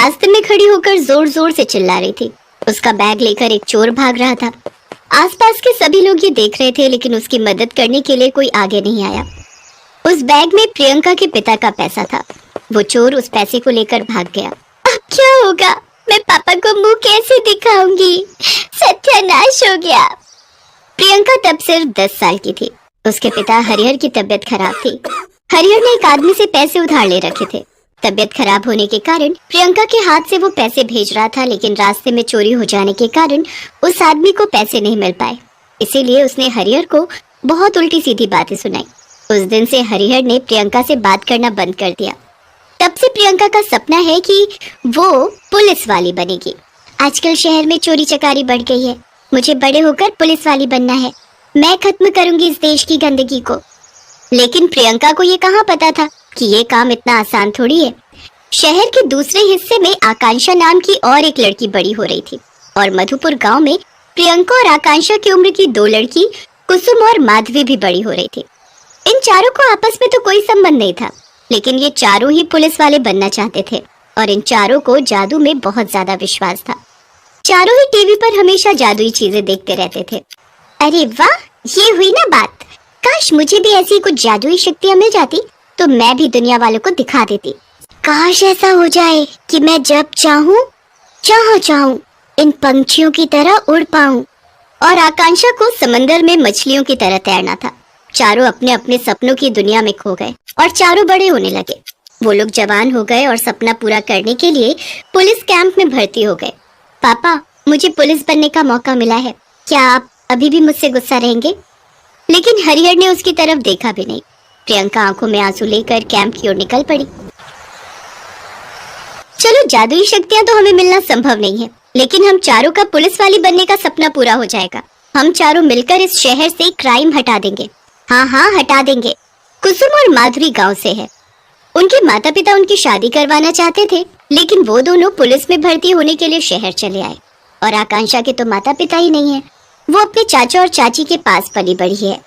रास्ते में खड़ी होकर जोर जोर से चिल्ला रही थी। उसका बैग लेकर एक चोर भाग रहा था। आसपास के सभी लोग ये देख रहे थे, लेकिन उसकी मदद करने के लिए कोई आगे नहीं आया। उस बैग में प्रियंका के पिता का पैसा था। वो चोर उस पैसे को लेकर भाग गया। अब क्या होगा? मैं पापा को मुंह कैसे दिखाऊंगी? सत्यानाश हो गया। प्रियंका तब सिर्फ 10 साल की थी। उसके पिता हरिहर की तबीयत खराब थी। हरिहर ने एक आदमी से पैसे उधार ले रखे थे। तबीयत खराब होने के कारण प्रियंका के हाथ से वो पैसे भेज रहा था, लेकिन रास्ते में चोरी हो जाने के कारण उस आदमी को पैसे नहीं मिल पाए। इसीलिए उसने हरिहर को बहुत उल्टी सीधी बातें सुनाई। उस दिन से हरिहर ने प्रियंका से बात करना बंद कर दिया। तब से प्रियंका का सपना है कि वो पुलिस वाली बनेगी। आजकल शहर में चोरी चकारी बढ़ गई है। मुझे बड़े होकर पुलिस वाली बनना है। मैं खत्म करूंगी इस देश की गंदगी को। लेकिन प्रियंका को ये कहाँ पता था कि ये काम इतना आसान थोड़ी है। शहर के दूसरे हिस्से में आकांक्षा नाम की और एक लड़की बड़ी हो रही थी, और मधुपुर गांव में प्रियंका और आकांक्षा की उम्र की 2 लड़की कुसुम और माधवी भी बड़ी हो रही थी। इन चारों को आपस में तो कोई संबंध नहीं था, लेकिन ये चारों ही पुलिस वाले बनना चाहते थे, और इन चारों को जादू में बहुत ज्यादा विश्वास था। चारों ही टीवी पर हमेशा जादुई चीजें देखते रहते थे। अरे वाह, ये हुई ना बात। काश मुझे भी ऐसी कुछ जादुई शक्तियां मिल जाती तो मैं भी दुनिया वालों को दिखा देती। काश ऐसा हो जाए कि मैं जब चाहूँ जहाँ चाहूँ इन पंछियों की तरह उड़ पाऊँ। और आकांक्षा को समंदर में मछलियों की तरह तैरना था। चारों अपने अपने सपनों की दुनिया में खो गए और चारों बड़े होने लगे। वो लोग जवान हो गए और सपना पूरा करने के लिए पुलिस कैंप में भर्ती हो गए। पापा, मुझे पुलिस बनने का मौका मिला है, क्या आप अभी भी मुझसे गुस्सा रहेंगे? लेकिन हरिहर ने उसकी तरफ देखा भी नहीं। प्रियंका आंखों में आंसू लेकर कैंप की ओर निकल पड़ी। चलो, जादुई शक्तियां तो हमें मिलना संभव नहीं है, लेकिन हम चारों का पुलिस वाली बनने का सपना पूरा हो जाएगा। हम चारों मिलकर इस शहर से क्राइम हटा देंगे। हाँ हाँ, हटा देंगे। कुसुम और माधुरी गांव से है। उनके माता पिता उनकी शादी करवाना चाहते थे, लेकिन वो दोनों पुलिस में भर्ती होने के लिए शहर चले आए। और आकांक्षा के तो माता पिता ही नहीं है। वो अपने चाचा और चाची के पास पली बड़ी है।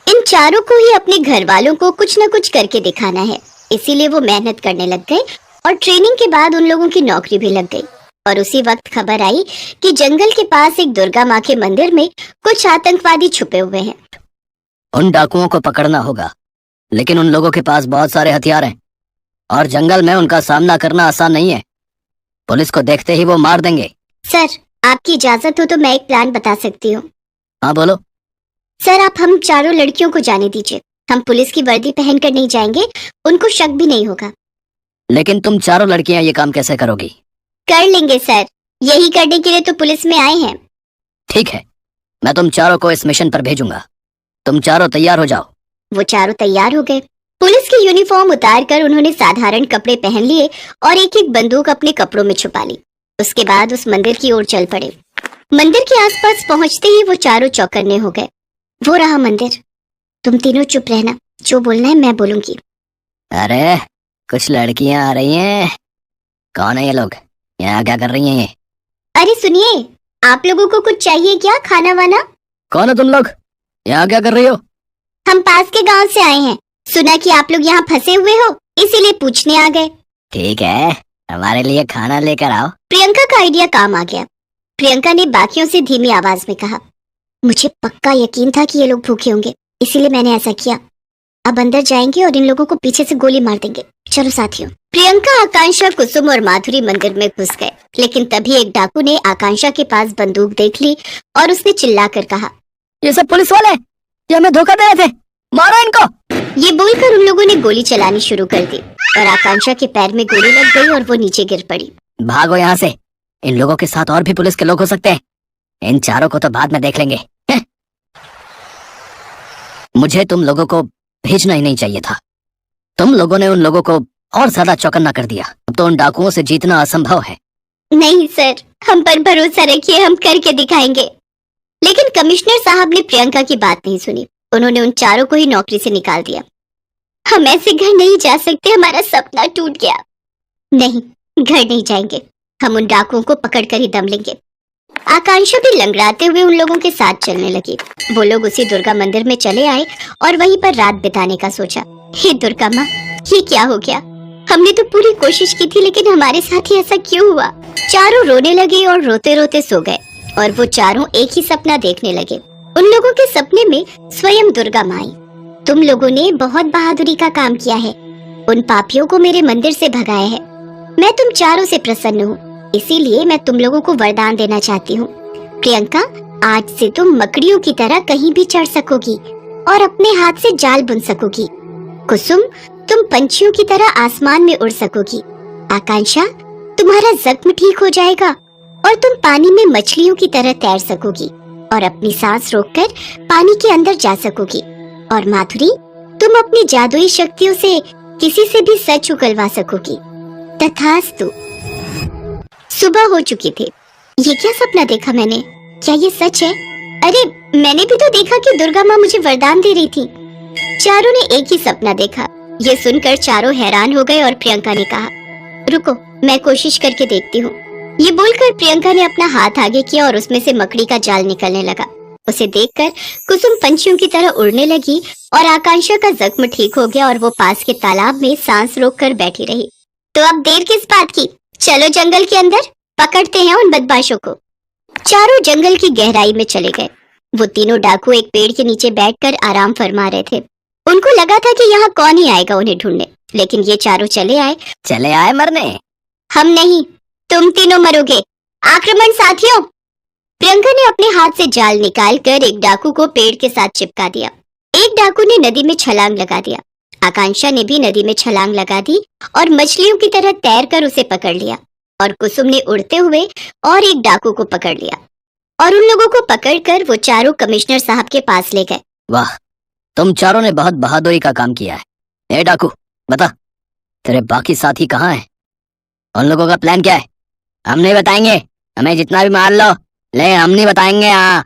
इन चारों को ही अपने घर वालों को कुछ न कुछ करके दिखाना है, इसीलिए वो मेहनत करने लग गए और ट्रेनिंग के बाद उन लोगों की नौकरी भी लग गई। और उसी वक्त खबर आई कि जंगल के पास एक दुर्गा माँ के मंदिर में कुछ आतंकवादी छुपे हुए हैं। उन डाकुओं को पकड़ना होगा, लेकिन उन लोगों के पास बहुत सारे हथियार हैं और जंगल में उनका सामना करना आसान नहीं है। पुलिस को देखते ही वो मार देंगे। सर, आपकी इजाजत हो तो मैं एक प्लान बता सकती हूँ। हाँ बोलो। सर, आप हम चारों लड़कियों को जाने दीजिए। हम पुलिस की वर्दी पहनकर नहीं जाएंगे, उनको शक भी नहीं होगा। लेकिन तुम चारों लड़कियां ये काम कैसे करोगी? कर लेंगे सर, यही करने के लिए तो पुलिस में आए हैं। ठीक है, मैं तुम चारों को इस मिशन पर भेजूंगा। तुम चारों तैयार हो जाओ। वो चारों तैयार हो गए। पुलिस की यूनिफॉर्म उतारकर उन्होंने साधारण कपड़े पहन लिए और एक एक बंदूक अपने कपड़ों में छुपा ली। उसके बाद उस मंदिर की ओर चल पड़े। मंदिर के आसपास पहुंचते ही वो चारों चौकन्ने हो गए। वो रहा मंदिर। तुम तीनों चुप रहना, जो बोलना है मैं बोलूंगी। अरे, कुछ लड़कियां आ रही हैं। कौन है ये लोग? यहाँ क्या कर रही हैं ये? अरे सुनिए, आप लोगों को कुछ चाहिए क्या, खाना वाना? कौन है तुम लोग? यहाँ क्या कर रही हो? हम पास के गांव से आए हैं। सुना कि आप लोग यहाँ फंसे हुए हो, इसीलिए पूछने आ गए। ठीक है, हमारे लिए खाना लेकर आओ। प्रियंका का आइडिया काम आ गया। प्रियंका ने बाकियों से धीमी आवाज में कहा, मुझे पक्का यकीन था कि ये लोग भूखे होंगे, इसीलिए मैंने ऐसा किया। अब अंदर जाएंगे और इन लोगों को पीछे से गोली मार देंगे। चलो साथियों। प्रियंका, आकांक्षा, कुसुम और माधुरी मंदिर में घुस गए, लेकिन तभी एक डाकू ने आकांक्षा के पास बंदूक देख ली और उसने चिल्लाकर कहा, ये सब पुलिस वाले, ये हमें धोखा दे रहे थे, मारो इनको। ये बोलकर उन लोगों ने गोली चलानी शुरू कर दी और आकांक्षा के पैर में गोली लग गई और वो नीचे गिर पड़ी। भागो यहाँ से, इन लोगों के साथ और भी पुलिस के लोग हो सकते हैं। इन चारों को तो बाद में देख लेंगे। मुझे तुम लोगों को भेजना ही नहीं चाहिए था। तुम लोगों ने उन लोगों को और ज्यादा चौकन्ना कर दिया। अब तो उन डाकुओं से जीतना असंभव है। नहीं सर, हम पर भरोसा रखिए, हम करके दिखाएंगे। लेकिन कमिश्नर साहब ने प्रियंका की बात नहीं सुनी। उन्होंने उन चारों को ही नौकरी से निकाल दिया। हम ऐसे घर नहीं जा सकते, हमारा सपना टूट गया। नहीं, घर नहीं जाएंगे, हम उन डाकुओं को पकड़ कर ही दम लेंगे। आकांक्षा भी लंगड़ाते हुए उन लोगों के साथ चलने लगी। वो लोग उसी दुर्गा मंदिर में चले आए और वहीं पर रात बिताने का सोचा। हे दुर्गा माँ, ये क्या हो गया? हमने तो पूरी कोशिश की थी, लेकिन हमारे साथ ही ऐसा क्यों हुआ? चारों रोने लगे और रोते रोते सो गए और वो चारों एक ही सपना देखने लगे। उन लोगों के सपने में स्वयं दुर्गा माँ आई। तुम लोगों ने बहुत बहादुरी का काम किया है, उन पापियों को मेरे मंदिर से भगाया है। मैं तुम चारों से प्रसन्न हूँ, इसीलिए मैं तुम लोगों को वरदान देना चाहती हूँ। प्रियंका, आज से तुम मकड़ियों की तरह कहीं भी चढ़ सकोगी और अपने हाथ से जाल बुन सकोगी। कुसुम, तुम पंछियों की तरह आसमान में उड़ सकोगी। आकांक्षा, तुम्हारा जख्म ठीक हो जाएगा और तुम पानी में मछलियों की तरह तैर सकोगी और अपनी सांस रोककर पानी के अंदर जा सकोगी। और माधुरी, तुम अपनी जादुई शक्तियों से किसी से भी सच उगलवा सकोगी। तथास्तु। सुबह हो चुकी थी। ये क्या सपना देखा मैंने? क्या ये सच है? अरे, मैंने भी तो देखा कि दुर्गा माँ मुझे वरदान दे रही थी। चारों ने एक ही सपना देखा। ये सुनकर चारों हैरान हो गए और प्रियंका ने कहा, रुको, मैं कोशिश करके देखती हूँ। ये बोलकर प्रियंका ने अपना हाथ आगे किया और उसमें से मकड़ी का जाल निकलने लगा। उसे देखकर कुसुम पंछियों की तरह उड़ने लगी और आकांक्षा का जख्म ठीक हो गया और वो पास के तालाब में सांस रोककर बैठी रही। तो अब देर किस बात की? चलो जंगल के अंदर, पकड़ते हैं उन बदमाशों को। चारों जंगल की गहराई में चले गए। वो तीनों डाकू एक पेड़ के नीचे बैठकर आराम फरमा रहे थे। उनको लगा था कि यहाँ कौन ही आएगा उन्हें ढूंढने, लेकिन ये चारों चले आए मरने। हम नहीं, तुम तीनों मरोगे। आक्रमण साथियों! प्रियंका ने अपने हाथ से जाल निकालकर एक डाकू को पेड़ के साथ चिपका दिया। एक डाकू ने नदी में छलांग लगा दिया। आकांक्षा ने भी नदी में छलांग लगा दी और मछलियों की तरह तैरकर उसे पकड़ लिया। और कुसुम ने उड़ते हुए और एक डाकू को पकड़ लिया और उन लोगों को पकड़कर वो चारों कमिश्नर साहब के पास ले गए। वाह, तुम चारों ने बहुत बहादुरी का काम किया है। ए डाकू, बता, तेरे बाकी साथी कहाँ हैं? उन लोगों का प्लान क्या है? हम नहीं बताएंगे, हमें जितना भी मार लो, लेकिन हम नहीं बताएंगे। हाँ,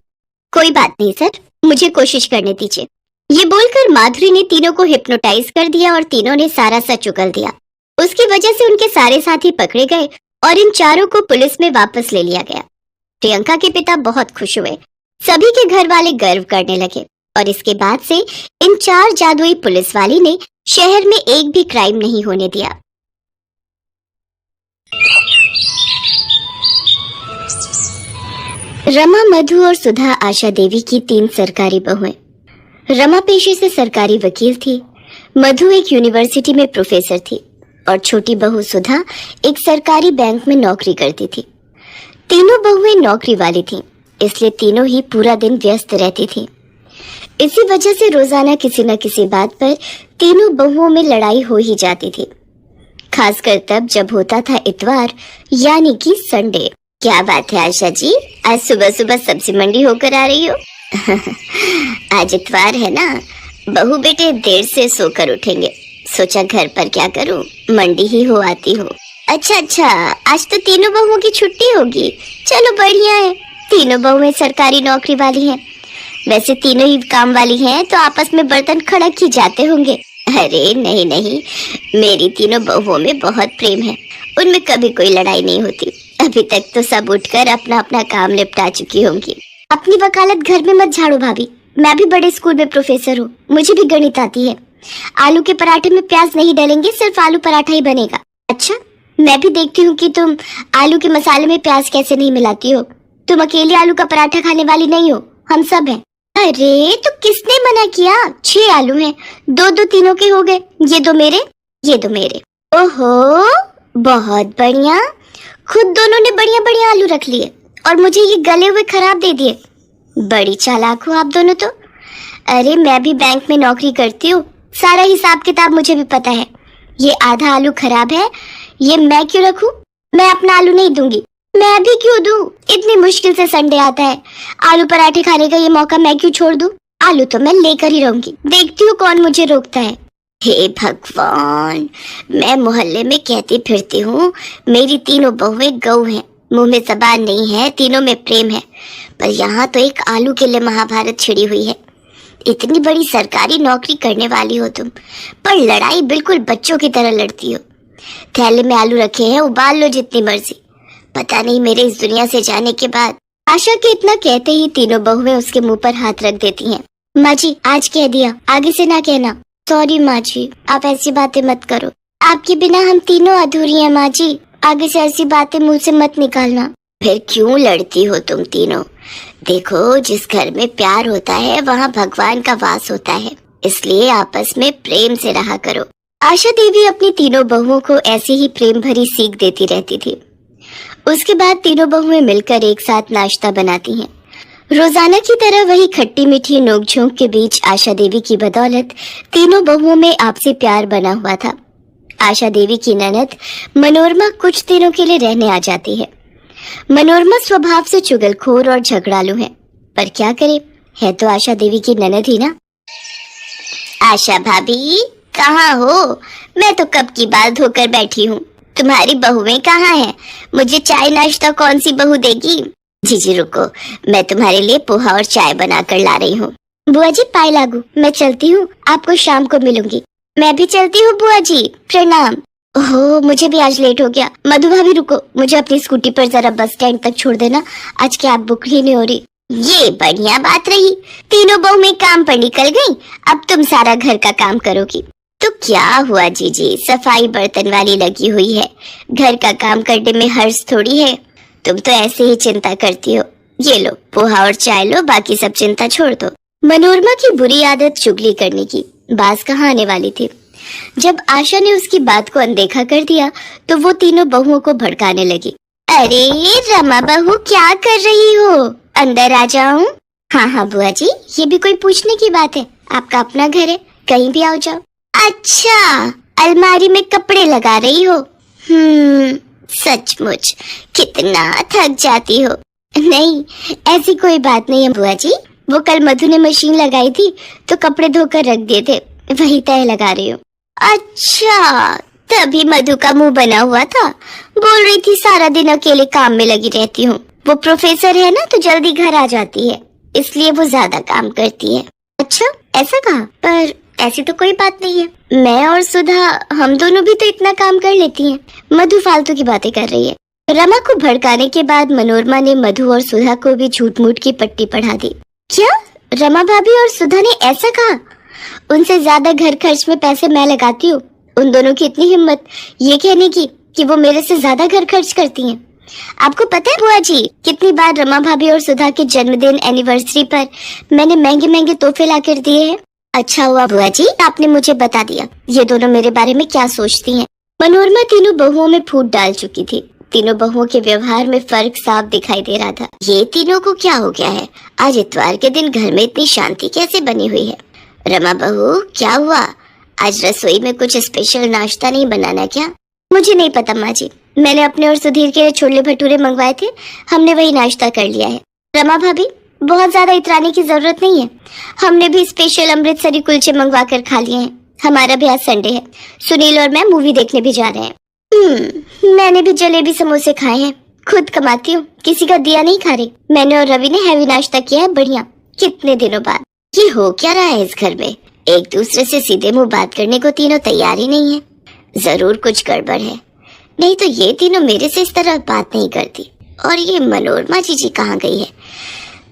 कोई बात नहीं सर, मुझे कोशिश करने दीजिए। ये बोलकर माधुरी ने तीनों को हिप्नोटाइज कर दिया और तीनों ने सारा सच उगल दिया। उसकी वजह से उनके सारे साथी पकड़े गए और इन चारों को पुलिस में वापस ले लिया गया। प्रियंका के पिता बहुत खुश हुए। सभी के घर वाले गर्व करने लगे और इसके बाद से इन चार जादुई पुलिस वाली ने शहर में एक भी क्राइम नहीं होने दिया। रमा, मधु और सुधा आशा देवी की 3 सरकारी बहुएं। रमा पेशे से सरकारी वकील थी, मधु एक यूनिवर्सिटी में प्रोफेसर थी और छोटी बहू सुधा एक सरकारी बैंक में नौकरी करती थी। तीनों बहुएं नौकरी वाली थीं, इसलिए तीनों ही पूरा दिन व्यस्त रहती थीं। इसी वजह से रोजाना किसी न किसी बात पर तीनों बहुओं में लड़ाई हो ही जाती थी, खासकर तब जब होता था इतवार, यानी कि संडे। क्या बात है आशा जी, आज सुबह सुबह सब्जी मंडी होकर आ रही हो? आज इतवार है ना, बहू बेटे देर से सोकर उठेंगे, सोचा घर पर क्या करूं, मंडी ही हो आती हो। अच्छा, आज तो तीनों बहुओं की छुट्टी होगी। चलो बढ़िया है, तीनों बहुएं सरकारी नौकरी वाली हैं। वैसे तीनों ही काम वाली हैं तो आपस में बर्तन खड़क ही जाते होंगे। अरे नहीं, मेरी तीनों बहुओं में बहुत प्रेम है, उनमें कभी कोई लड़ाई नहीं होती। अभी तक तो सब उठकर अपना अपना काम निपटा चुकी होंगी। अपनी वकालत घर में मत झाड़ो भाभी, मैं भी बड़े स्कूल में प्रोफेसर हूँ, मुझे भी गणित आती है। आलू के पराठे में प्याज नहीं डालेंगे, सिर्फ आलू पराठा ही बनेगा। अच्छा, मैं भी देखती हूँ कि तुम आलू के मसाले में प्याज कैसे नहीं मिलाती हो। तुम अकेले आलू का पराठा खाने वाली नहीं हो, हम सब हैं। अरे तो किसने मना किया? 6 आलू हैं, 2-2 तीनों के हो गए। ये दो मेरे, ये दो मेरे। ओहो, बहुत बढ़िया, खुद दोनों ने बढ़िया बढ़िया आलू रख लिए और मुझे ये गले हुए खराब दे दिए। बड़ी चालाक हो आप दोनों तो। अरे मैं भी बैंक में नौकरी करती हूँ, सारा हिसाब किताब मुझे भी पता है। ये आधा आलू खराब है, ये मैं क्यों रखूं? मैं अपना आलू नहीं दूंगी। मैं भी क्यों दूं? इतनी मुश्किल से संडे आता है, आलू पराठे खाने का ये मौका मैं क्यों छोड़ दूं? आलू तो मैं लेकर ही रहूंगी, देखती हूँ कौन मुझे रोकता है। हे भगवान, मैं मोहल्ले में कहती फिरती हूँ मेरी तीनों बहुएं गऊ हैं, मुंह में जबान नहीं है, तीनों में प्रेम है, पर यहाँ तो एक आलू के लिए महाभारत छिड़ी हुई है। इतनी बड़ी सरकारी नौकरी करने वाली हो तुम, पर लड़ाई बिल्कुल बच्चों की तरह लड़ती हो। थैले में आलू रखे हैं, उबाल लो जितनी मर्जी। पता नहीं मेरे इस दुनिया से जाने के बाद। आशा के इतना कहते ही तीनों बहुएं उसके मुंह पर हाथ रख देती हैं। माँ जी, आज कह दिया, आगे से ना कहना। सॉरी माँ जी, आप ऐसी बातें मत करो। आपके बिना हम तीनों अधूरी हैं माँ जी। आगे से ऐसी बातें मुंह से मत निकालना। फिर क्यों लड़ती हो तुम तीनों? देखो, जिस घर में प्यार होता है वहाँ भगवान का वास होता है, इसलिए आपस में प्रेम से रहा करो। आशा देवी अपनी तीनों बहुओं को ऐसे ही प्रेम भरी सीख देती रहती थी। उसके बाद तीनों बहुएं मिलकर एक साथ नाश्ता बनाती हैं। रोजाना की तरह वही खट्टी मीठी नोकझोंक के बीच आशा देवी की बदौलत तीनों बहुओं में आपसी प्यार बना हुआ था। आशा देवी की ननद मनोरमा कुछ दिनों के लिए रहने आ जाती है। मनोरमा स्वभाव से चुगलखोर और झगड़ालू है, पर क्या करे, है तो आशा देवी की ननद ही ना। आशा भाभी कहाँ हो? मैं तो कब की बात धोकर बैठी हूँ। तुम्हारी बहुएं कहाँ हैं? मुझे चाय नाश्ता कौन सी बहू देगी? जी रुको, मैं तुम्हारे लिए पोहा और चाय बनाकर ला रही हूँ। बुआ जी पाए लागू, मैं चलती हूँ, आपको शाम को मिलूंगी। मैं भी चलती हूँ बुआ जी, प्रणाम। ओहो, मुझे भी आज लेट हो गया। मधु भाभी रुको, मुझे अपनी स्कूटी पर जरा बस स्टैंड तक छोड़ देना, आज कैब बुक ही नहीं हो रही। ये बढ़िया बात रही, तीनों बहू में काम पर निकल गई, अब तुम सारा घर का काम करोगी। तो क्या हुआ जीजी, सफाई बर्तन वाली लगी हुई है, घर का काम करने में हर्ष थोड़ी है। तुम तो ऐसे ही चिंता करती हो। ये लो पोहा और चाय लो, बाकी सब चिंता छोड़ दो। मनोरमा की बुरी आदत चुगली करने की बाज कहाँ आने वाली थी। जब आशा ने उसकी बात को अनदेखा कर दिया तो वो तीनों बहुओं को भड़काने लगी। अरे रमा बहू क्या कर रही हो? अंदर आ जाऊं? हाँ बुआ जी, ये भी कोई पूछने की बात है? आपका अपना घर है, कहीं भी आओ जाओ। अच्छा, अलमारी में कपड़े लगा रही हो? सचमुच कितना थक जाती हो। नहीं, ऐसी कोई बात नहीं है बुआ जी, वो कल मधु ने मशीन लगाई थी तो कपड़े धोकर रख दिए थे, वही तय लगा रही हूँ। अच्छा, तभी मधु का मुंह बना हुआ था, बोल रही थी सारा दिन अकेले काम में लगी रहती हूँ। वो प्रोफेसर है ना तो जल्दी घर आ जाती है, इसलिए वो ज्यादा काम करती है। अच्छा, ऐसा कहा? पर ऐसी तो कोई बात नहीं है, मैं और सुधा हम दोनों भी तो इतना काम कर लेती हैं। मधु फालतू की बातें कर रही है। रमा को भड़काने के बाद मनोरमा ने मधु और सुधा को भी झूठ मूठ की पट्टी पढ़ा दी। क्या रमा भाभी और सुधा ने ऐसा कहा? उनसे ज्यादा घर खर्च में पैसे मैं लगाती हूँ। उन दोनों की इतनी हिम्मत ये कहने की कि वो मेरे से ज्यादा घर खर्च करती हैं। आपको पता है बुआ जी, कितनी बार रमा भाभी और सुधा के जन्मदिन एनिवर्सरी पर मैंने महंगे महंगे तोहफे लाकर दिए हैं। अच्छा हुआ बुआ जी आपने मुझे बता दिया, ये दोनों मेरे बारे में क्या सोचती हैं। मनोरमा तीनों बहुओं में फूट डाल चुकी थी। तीनों बहुओं के व्यवहार में फर्क साफ दिखाई दे रहा था। ये तीनों को क्या हो गया है? आज इतवार के दिन घर में इतनी शांति कैसे बनी हुई है? रमा बहू क्या हुआ? आज रसोई में कुछ स्पेशल नाश्ता नहीं बनाना क्या? मुझे नहीं पता माँ जी, मैंने अपने और सुधीर के लिए छोले भटूरे मंगवाए थे, हमने वही नाश्ता कर लिया है। रमा भाभी बहुत ज्यादा इतराने की जरूरत नहीं है, हमने भी स्पेशल अमृतसरी कुलचे मंगवा कर खा लिए हैं। हमारा भी आज संडे है, सुनील और मैं मूवी देखने भी जा रहे हैं। मैंने भी जलेबी समोसे खाए हैं, खुद कमाती हूँ, किसी का दिया नहीं खा रही। मैंने और रवि ने हैवी नाश्ता किया है, बढ़िया। कितने दिनों बाद। ये हो क्या रहा है इस घर में? एक दूसरे से सीधे मुंह बात करने को तीनों तैयार ही नहीं है। जरूर कुछ गड़बड़ है, नहीं तो ये तीनों मेरे से इस तरह बात नहीं करती। और ये मनोरमा जी कहाँ गई है?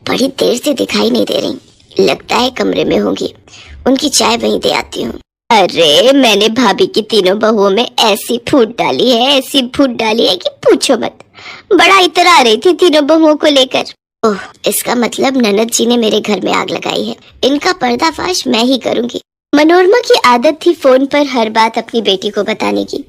बड़ी देर से दिखाई नहीं दे रही, लगता है कमरे में होंगी। उनकी चाय वहीं दे आती हूँ। अरे मैंने भाभी की तीनों बहुओं में ऐसी फूट डाली है, ऐसी फूट डाली है कि पूछो मत। बड़ा इतरा रही थी तीनों बहुओं को लेकर। ओह, इसका मतलब ननद जी ने मेरे घर में आग लगाई है। इनका पर्दाफाश मैं ही करूंगी। मनोरमा की आदत थी फोन पर हर बात अपनी बेटी को बताने की।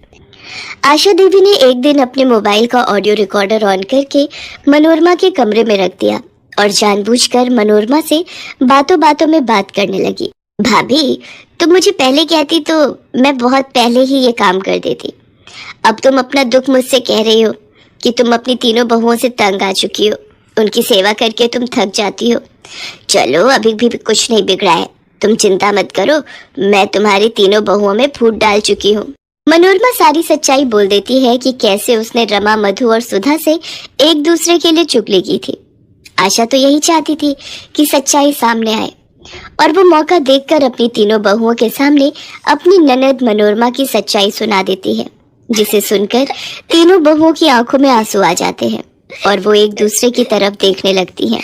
आशा देवी ने एक दिन अपने मोबाइल का ऑडियो रिकॉर्डर ऑन करके मनोरमा के कमरे में रख दिया और जानबूझकर मनोरमा से बातों बातों में बात करने लगी। भाभी तुम मुझे पहले कहती तो मैं बहुत पहले ही ये काम कर देती। अब तुम अपना दुख मुझसे कह रही हो कि तुम अपनी तीनों बहुओं से तंग आ चुकी हो, उनकी सेवा करके तुम थक जाती हो। चलो अभी भी कुछ नहीं बिगड़ा है, तुम चिंता मत करो, मैं तुम्हारी तीनों बहुओं में फूट डाल चुकी हूँ। मनोरमा सारी सच्चाई बोल देती है कि कैसे उसने रमा, मधु और सुधा से एक दूसरे के लिए चुगली की थी। आशा तो यही चाहती थी कि सच्चाई सामने आए और वो मौका देखकर अपनी तीनों बहुओं के सामने अपनी ननद मनोरमा की सच्चाई सुना देती है, जिसे सुनकर तीनों बहुओं की आंखों में आंसू आ जाते हैं और वो एक दूसरे की तरफ देखने लगती हैं।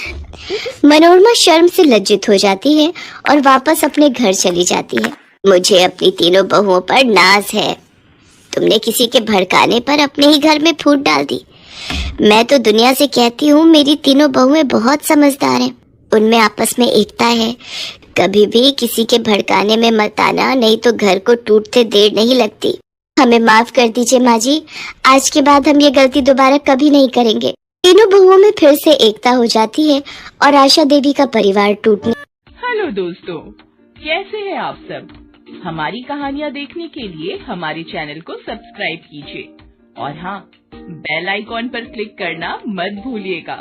मनोरमा शर्म से लज्जित हो जाती है और वापस अपने घर चली जाती है। मुझे अपनी तीनों बहुओं पर नाज है। तुमने किसी के भड़काने पर अपने ही घर में फूट डाल दी। मैं तो दुनिया से कहती हूँ मेरी तीनों बहुएं बहुत समझदार हैं, उनमें आपस में एकता है। कभी भी किसी के भड़काने में मत आना, नहीं तो घर को टूटते देर नहीं लगती। हमें माफ कर दीजिए माँ जी, आज के बाद हम ये गलती दोबारा कभी नहीं करेंगे। तीनों बहुओं में फिर से एकता हो जाती है और आशा देवी का परिवार टूटने। हेलो दोस्तों, कैसे हैं आप सब? हमारी कहानियाँ देखने के लिए हमारे चैनल को सब्सक्राइब कीजिए और हाँ, बेल आइकॉन पर क्लिक करना मत भूलिएगा।